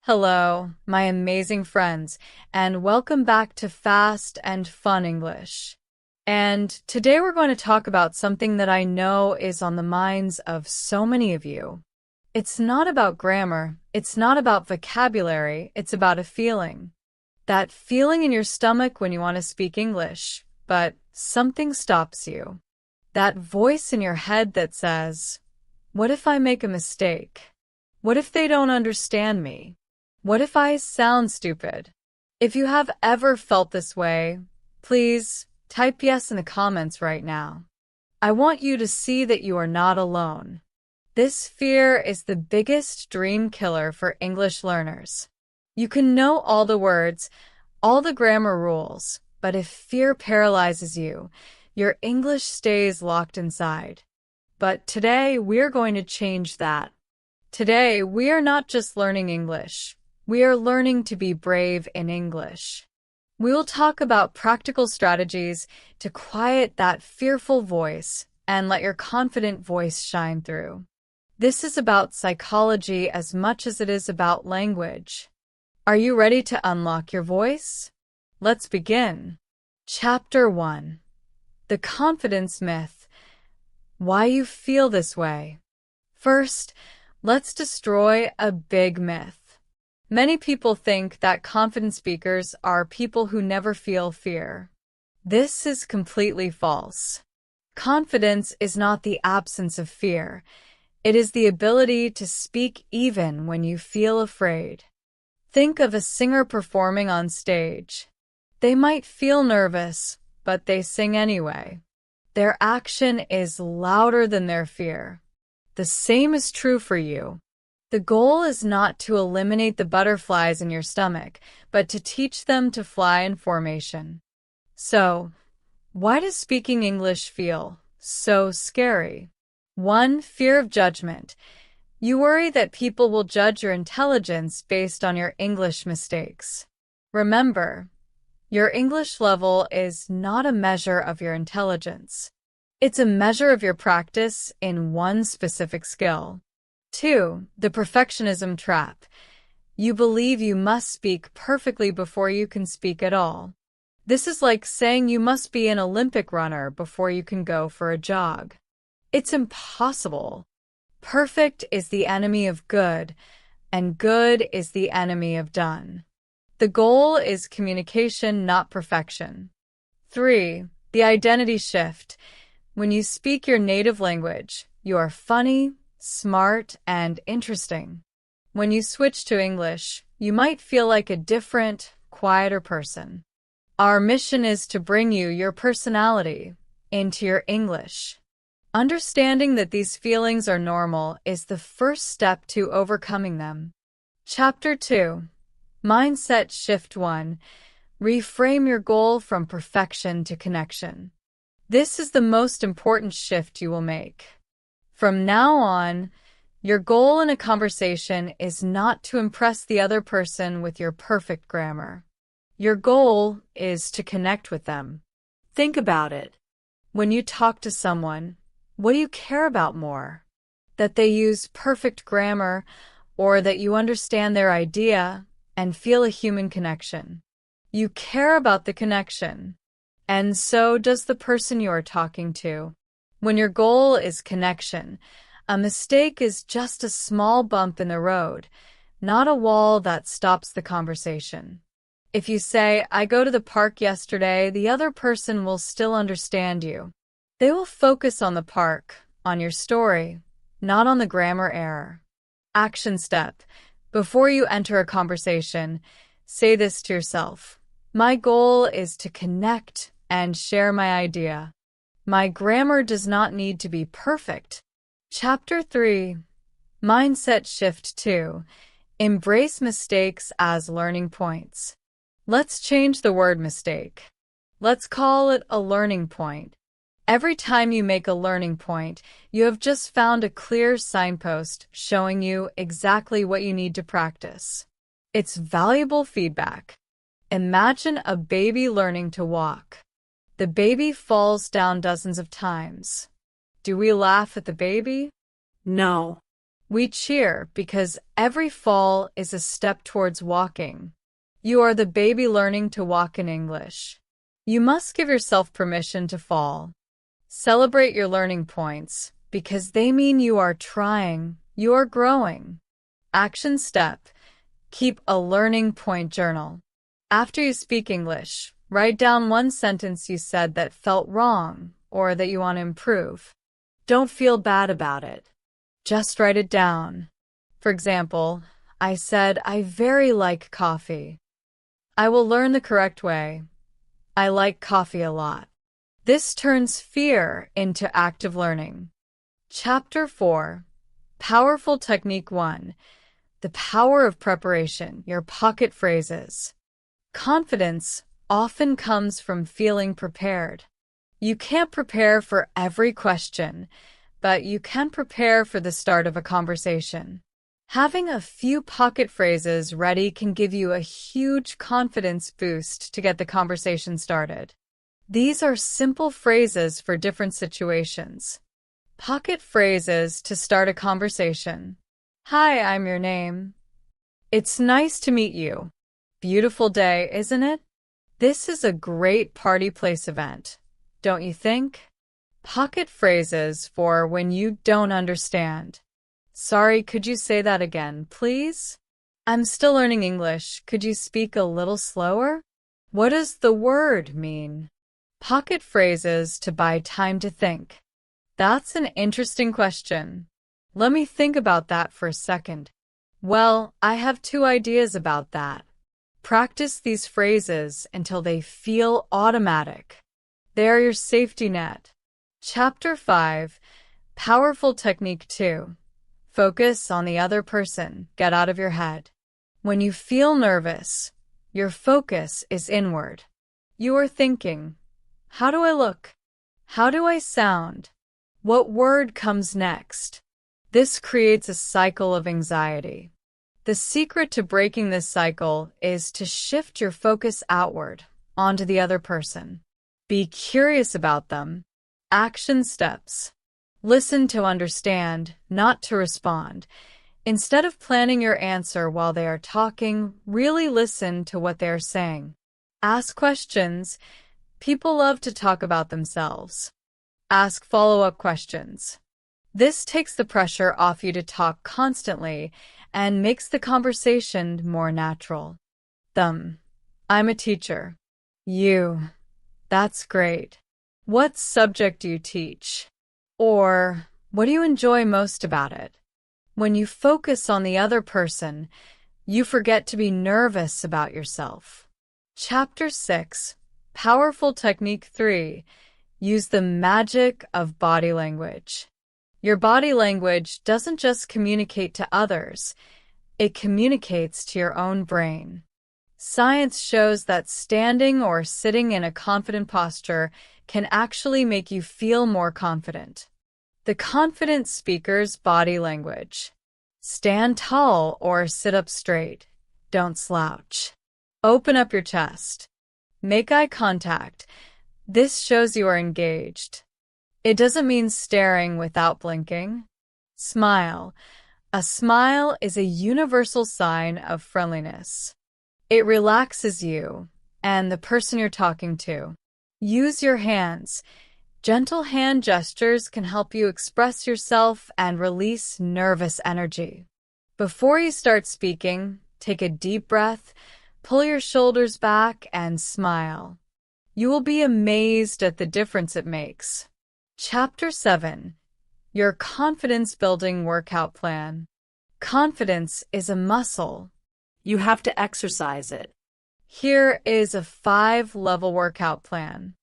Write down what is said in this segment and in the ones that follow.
Hello, my amazing friends, and welcome back to Fast and Fun English. And today we're going to talk about something that I know is on the minds of so many of you. It's not about grammar, it's not about vocabulary, it's about a feeling. That feeling in your stomach when you want to speak English, but something stops you. That voice in your head that says, "What if I make a mistake? What if they don't understand me? What if I sound stupid?" If you have ever felt this way, please type yes in the comments right now. I want you to see that you are not alone. This fear is the biggest dream killer for English learners. You can know all the words, all the grammar rules, but if fear paralyzes you, your English stays locked inside. But today, we're going to change that. Today, we are not just learning English. We are learning to be brave in English. We will talk about practical strategies to quiet that fearful voice and let your confident voice shine through. This is about psychology as much as it is about language. Are you ready to unlock your voice? Let's begin. Chapter 1. The Confidence Myth. Why you feel this way. First, let's destroy a big myth. Many people think that confident speakers are people who never feel fear. This is completely false. Confidence is not the absence of fear. It is the ability to speak even when you feel afraid. Think of a singer performing on stage. They might feel nervous, but they sing anyway. Their action is louder than their fear. The same is true for you. The goal is not to eliminate the butterflies in your stomach, but to teach them to fly in formation. So, why does speaking English feel so scary? 1. Fear of judgment. You worry that people will judge your intelligence based on your English mistakes. Remember, your English level is not a measure of your intelligence. It's a measure of your practice in one specific skill. 2. The perfectionism trap. You believe you must speak perfectly before you can speak at all. This is like saying you must be an Olympic runner before you can go for a jog. It's impossible. Perfect is the enemy of good, and good is the enemy of done. The goal is communication, not perfection. 3. The identity shift. When you speak your native language, you are funny, smart, and interesting. When you switch to English, you might feel like a different, quieter person. Our mission is to bring you your personality into your English. Understanding that these feelings are normal is the first step to overcoming them. Chapter 2. Mindset Shift 1. Reframe your goal from perfection to connection. This is the most important shift you will make. From now on, your goal in a conversation is not to impress the other person with your perfect grammar. Your goal is to connect with them. Think about it. When you talk to someone, what do you care about more? That they use perfect grammar, or that you understand their idea and feel a human connection? You care about the connection, and so does the person you are talking to. When your goal is connection, a mistake is just a small bump in the road, not a wall that stops the conversation. If you say, "I go to the park yesterday," the other person will still understand you. They will focus on the park, on your story, not on the grammar error. Action step. Before you enter a conversation, say this to yourself. My goal is to connect and share my idea. My grammar does not need to be perfect. Chapter 3. Mindset Shift 2. Embrace mistakes as learning points. Let's change the word mistake. Let's call it a learning point. Every time you make a learning point, you have just found a clear signpost showing you exactly what you need to practice. It's valuable feedback. Imagine a baby learning to walk. The baby falls down dozens of times. Do we laugh at the baby? No. We cheer because every fall is a step towards walking. You are the baby learning to walk in English. You must give yourself permission to fall. Celebrate your learning points because they mean you are trying, you are growing. Action step: keep a learning point journal. After you speak English, write down one sentence you said that felt wrong or that you want to improve. Don't feel bad about it. Just write it down. For example, I said, I very like coffee. I will learn the correct way. I like coffee a lot. This turns fear into active learning. Chapter 4. Powerful Technique 1. The Power of Preparation, your pocket phrases. Confidence often comes from feeling prepared. You can't prepare for every question, but you can prepare for the start of a conversation. Having a few pocket phrases ready can give you a huge confidence boost to get the conversation started. These are simple phrases for different situations. Pocket phrases to start a conversation. Hi, I'm your name. It's nice to meet you. Beautiful day, isn't it? This is a great party place event, don't you think? Pocket phrases for when you don't understand. Sorry, could you say that again, please? I'm still learning English. Could you speak a little slower? What does the word mean? Pocket phrases to buy time to think. That's an interesting question. Let me think about that for a second. Well, I have 2 ideas about that. Practice these phrases until they feel automatic. They are your safety net. Chapter 5. Powerful Technique 2. Focus on the other person. Get out of your head. When you feel nervous, your focus is inward. You are thinking, how do I look? How do I sound? What word comes next? This creates a cycle of anxiety. The secret to breaking this cycle is to shift your focus outward, onto the other person. Be curious about them. Action steps. Listen to understand, not to respond. Instead of planning your answer while they are talking, really listen to what they are saying. Ask questions. People love to talk about themselves. Ask follow-up questions. This takes the pressure off you to talk constantly and makes the conversation more natural. Them. I'm a teacher. You. That's great. What subject do you teach? Or, what do you enjoy most about it? When you focus on the other person, you forget to be nervous about yourself. Chapter 6. Powerful Technique 3. Use the magic of body language. Your body language doesn't just communicate to others, it communicates to your own brain. Science shows that standing or sitting in a confident posture can actually make you feel more confident. The confident speaker's body language. Stand tall or sit up straight. Don't slouch. Open up your chest. Make eye contact. This shows you are engaged. It doesn't mean staring without blinking. Smile. A smile is a universal sign of friendliness. It relaxes you and the person you're talking to. Use your hands. Gentle hand gestures can help you express yourself and release nervous energy. Before you start speaking, take a deep breath, pull your shoulders back, and smile. You will be amazed at the difference it makes. Chapter 7. Your confidence-building workout plan. Confidence is a muscle. You have to exercise it. Here is a 5-level workout plan.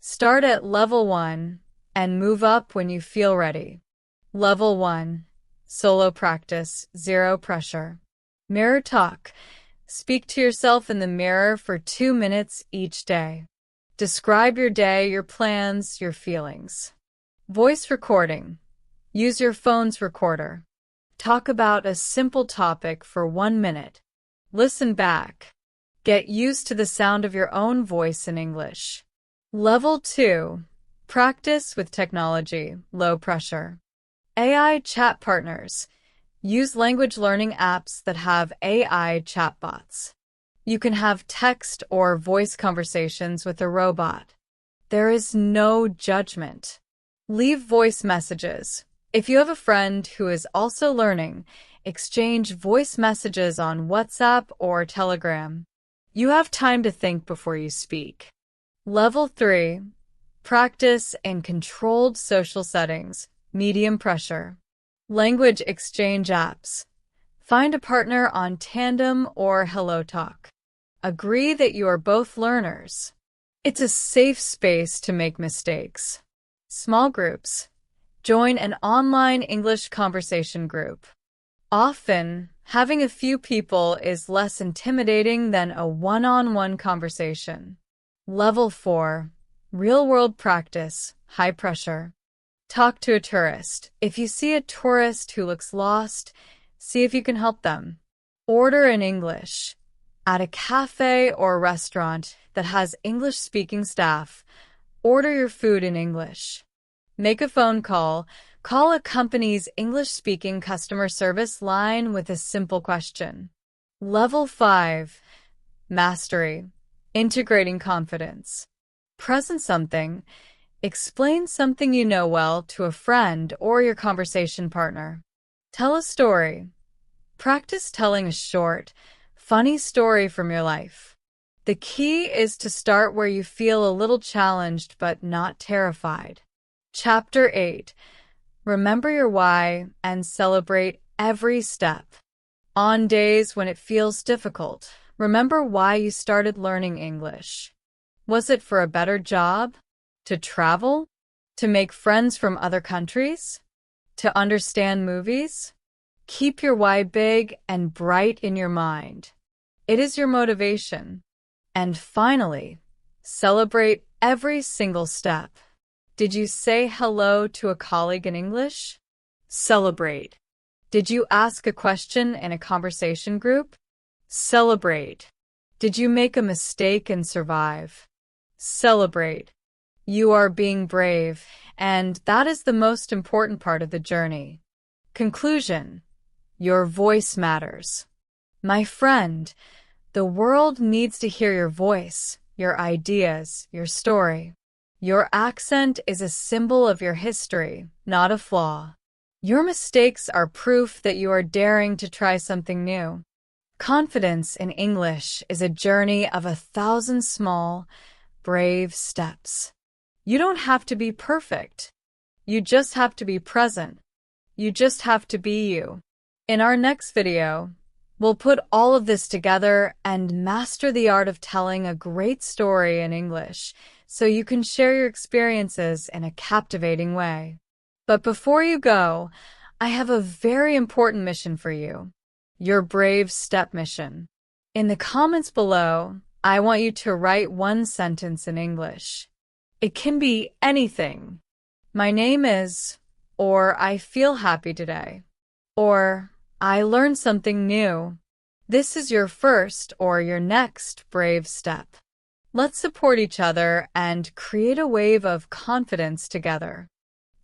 Start at level 1 and move up when you feel ready. Level 1. Solo practice, 0 pressure. Mirror talk. Speak to yourself in the mirror for 2 minutes each day. Describe your day, your plans, your feelings. Voice recording. Use your phone's recorder. Talk about a simple topic for 1 minute. Listen back. Get used to the sound of your own voice in English. Level 2. Practice with technology, low pressure. AI chat partners. Use language learning apps that have AI chatbots. You can have text or voice conversations with a robot. There is no judgment. Leave voice messages. If you have a friend who is also learning, exchange voice messages on WhatsApp or Telegram. You have time to think before you speak. Level 3. Practice in controlled social settings, medium pressure. Language exchange apps. Find a partner on Tandem or HelloTalk. Agree that you are both learners. It's a safe space to make mistakes. Small groups. Join an online English conversation group. Often, having a few people is less intimidating than a one-on-one conversation. Level 4. Real-world practice, high pressure. Talk to a tourist. If you see a tourist who looks lost, see if you can help them. Order in English. At a cafe or restaurant that has English-speaking staff, order your food in English. Make a phone call. Call a company's English-speaking customer service line with a simple question. Level 5. Mastery. Integrating confidence. Present something. Explain something you know well to a friend or your conversation partner. Tell a story. Practice telling a short, funny story from your life. The key is to start where you feel a little challenged but not terrified. Chapter 8. Remember your why and celebrate every step. On days when it feels difficult, remember why you started learning English. Was it for a better job? To travel? To make friends from other countries? To understand movies? Keep your why big and bright in your mind. It is your motivation. And finally, celebrate every single step. Did you say hello to a colleague in English? Celebrate. Did you ask a question in a conversation group? Celebrate. Did you make a mistake and survive? Celebrate. You are being brave, and that is the most important part of the journey. Conclusion. Your voice matters. My friend, the world needs to hear your voice, your ideas, your story. Your accent is a symbol of your history, not a flaw. Your mistakes are proof that you are daring to try something new. Confidence in English is a journey of 1,000 small, brave steps. You don't have to be perfect. You just have to be present. You just have to be you. In our next video, we'll put all of this together and master the art of telling a great story in English, so you can share your experiences in a captivating way. But before you go, I have a very important mission for you. Your brave step mission. In the comments below, I want you to write one sentence in English. It can be anything. My name is, or I feel happy today, or I learned something new. This is your first or your next brave step. Let's support each other and create a wave of confidence together.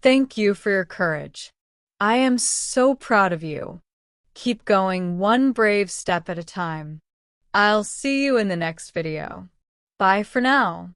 Thank you for your courage. I am so proud of you. Keep going one brave step at a time. I'll see you in the next video. Bye for now.